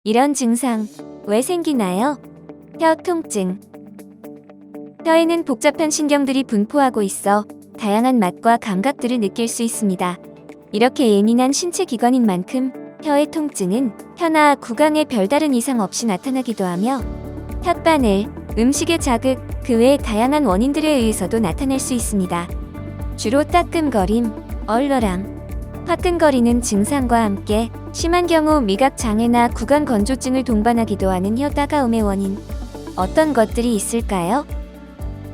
이런 증상 왜 생기나요? 혀 통증. 혀에는 복잡한 신경들이 분포하고 있어 다양한 맛과 감각들을 느낄 수 있습니다. 이렇게 예민한 신체 기관인 만큼 혀의 통증은 혀나 구강에 별다른 이상 없이 나타나기도 하며 혓바늘, 음식의 자극, 그 외의 다양한 원인들에 의해서도 나타날 수 있습니다. 주로 따끔거림, 얼얼함, 화끈거리는 증상과 함께 심한 경우 미각 장애나 구강 건조증을 동반하기도 하는 혀 따가움의 원인. 어떤 것들이 있을까요?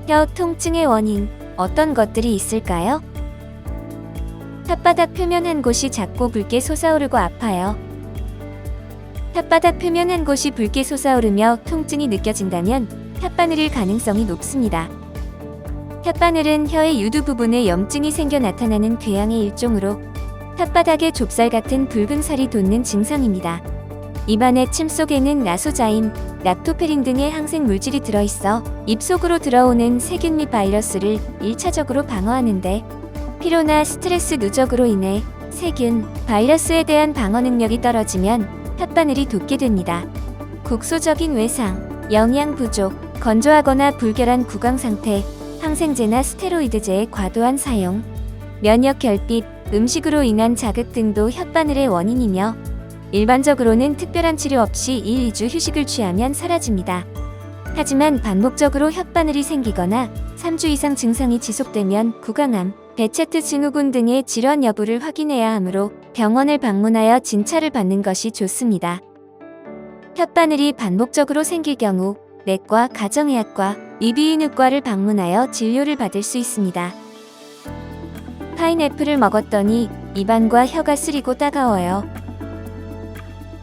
혀 통증의 원인, 어떤 것들이 있을까요? 혓바닥 표면 한 곳이 작고 붉게 솟아오르고 아파요. 혓바닥 표면 한 곳이 붉게 솟아오르며 통증이 느껴진다면 혓바늘일 가능성이 높습니다. 혓바늘은 혀의 유두 부분에 염증이 생겨 나타나는 궤양의 일종으로 혓바닥에 좁쌀 같은 붉은 살이 돋는 증상입니다. 입안의 침 속에는 나소자임, 락토페린 등의 항생 물질이 들어있어 입 속으로 들어오는 세균 및 바이러스를 1차적으로 방어하는데 피로나 스트레스 누적으로 인해 세균, 바이러스에 대한 방어 능력이 떨어지면 혓바늘이 돋게 됩니다. 국소적인 외상, 영양 부족, 건조하거나 불결한 구강 상태, 항생제나 스테로이드제의 과도한 사용, 면역 결핍, 음식으로 인한 자극 등도 혓바늘의 원인이며 일반적으로는 특별한 치료 없이 1, 2주 휴식을 취하면 사라집니다. 하지만 반복적으로 혓바늘이 생기거나 3주 이상 증상이 지속되면 구강암, 베체트 증후군 등의 질환 여부를 확인해야 하므로 병원을 방문하여 진찰을 받는 것이 좋습니다. 혓바늘이 반복적으로 생길 경우 내과, 가정의학과, 이비인후과를 방문하여 진료를 받을 수 있습니다. 파인애플을 먹었더니 입안과 혀가 쓰리고 따가워요.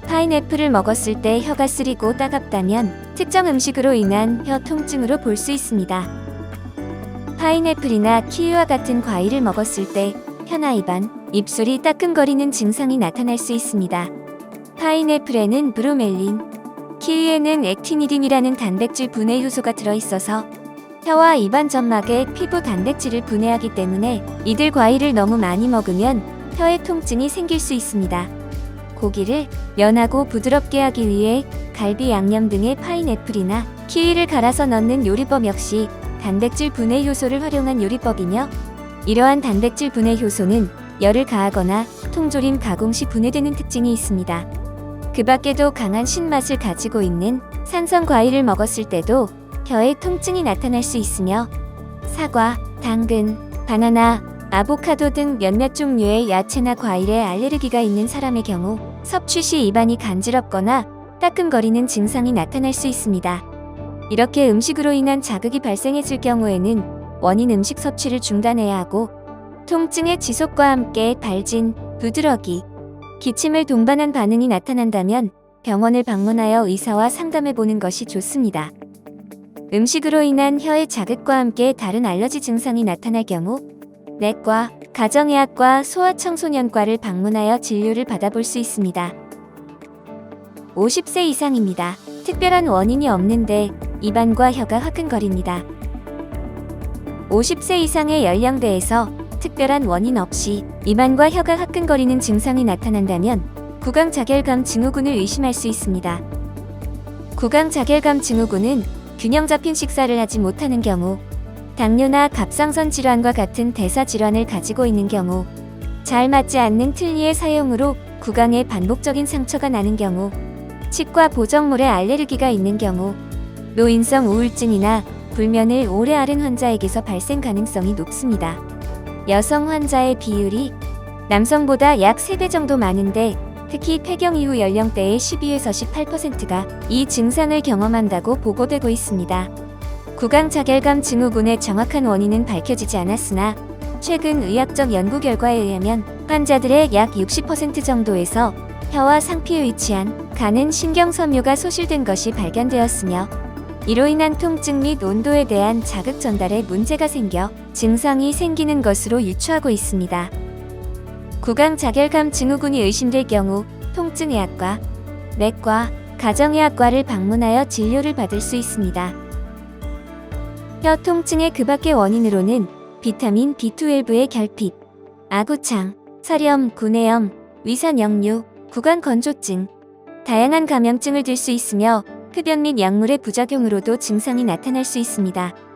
파인애플을 먹었을 때 혀가 쓰리고 따갑다면 특정 음식으로 인한 혀 통증으로 볼 수 있습니다. 파인애플이나 키위와 같은 과일을 먹었을 때 혀나 입안, 입술이 따끔거리는 증상이 나타날 수 있습니다. 파인애플에는 브로멜린, 키위에는 액티니딘이라는 단백질 분해 효소가 들어있어서 혀와 입안 점막에 피부 단백질을 분해하기 때문에 이들 과일을 너무 많이 먹으면 혀에 통증이 생길 수 있습니다. 고기를 연하고 부드럽게 하기 위해 갈비 양념 등의 파인애플이나 키위를 갈아서 넣는 요리법 역시 단백질 분해 효소를 활용한 요리법이며 이러한 단백질 분해 효소는 열을 가하거나 통조림 가공 시 분해되는 특징이 있습니다. 그 밖에도 강한 신맛을 가지고 있는 산성 과일을 먹었을 때도 혀에 통증이 나타날 수 있으며 사과, 당근, 바나나, 아보카도 등 몇몇 종류의 야채나 과일에 알레르기가 있는 사람의 경우 섭취 시 입안이 간지럽거나 따끔거리는 증상이 나타날 수 있습니다. 이렇게 음식으로 인한 자극이 발생했을 경우에는 원인 음식 섭취를 중단해야 하고 통증의 지속과 함께 발진, 부드러기, 기침을 동반한 반응이 나타난다면 병원을 방문하여 의사와 상담해보는 것이 좋습니다. 음식으로 인한 혀의 자극과 함께 다른 알러지 증상이 나타날 경우 내과, 가정의학과, 소아청소년과를 방문하여 진료를 받아볼 수 있습니다. 50세 이상입니다. 특별한 원인이 없는데 입안과 혀가 화끈거립니다. 50세 이상의 연령대에서 특별한 원인 없이 입안과 혀가 화끈거리는 증상이 나타난다면 구강자결감 증후군을 의심할 수 있습니다. 구강자결감 증후군은 균형 잡힌 식사를 하지 못하는 경우, 당뇨나 갑상선 질환과 같은 대사 질환을 가지고 있는 경우, 잘 맞지 않는 틀니의 사용으로 구강에 반복적인 상처가 나는 경우, 치과 보정물에 알레르기가 있는 경우, 노인성 우울증이나 불면을 오래 앓은 환자에게서 발생 가능성이 높습니다. 여성 환자의 비율이 남성보다 약 3배 정도 많은데 특히 폐경 이후 연령대의 12에서 18%가 이 증상을 경험한다고 보고되고 있습니다. 구강자결감 증후군의 정확한 원인은 밝혀지지 않았으나 최근 의학적 연구 결과에 의하면 환자들의 약 60% 정도에서 혀와 상피에 위치한 가는 신경섬유가 소실된 것이 발견되었으며 이로 인한 통증 및 온도에 대한 자극 전달에 문제가 생겨 증상이 생기는 것으로 유추하고 있습니다. 구강자결감 증후군이 의심될 경우 통증의학과, 내과, 가정의학과를 방문하여 진료를 받을 수 있습니다. 혀 통증의 그 밖의 원인으로는 비타민 B12의 결핍, 아구창, 설염, 구내염, 위산 역류, 구강 건조증, 다양한 감염증을 들 수 있으며 흡연 및 약물의 부작용으로도 증상이 나타날 수 있습니다.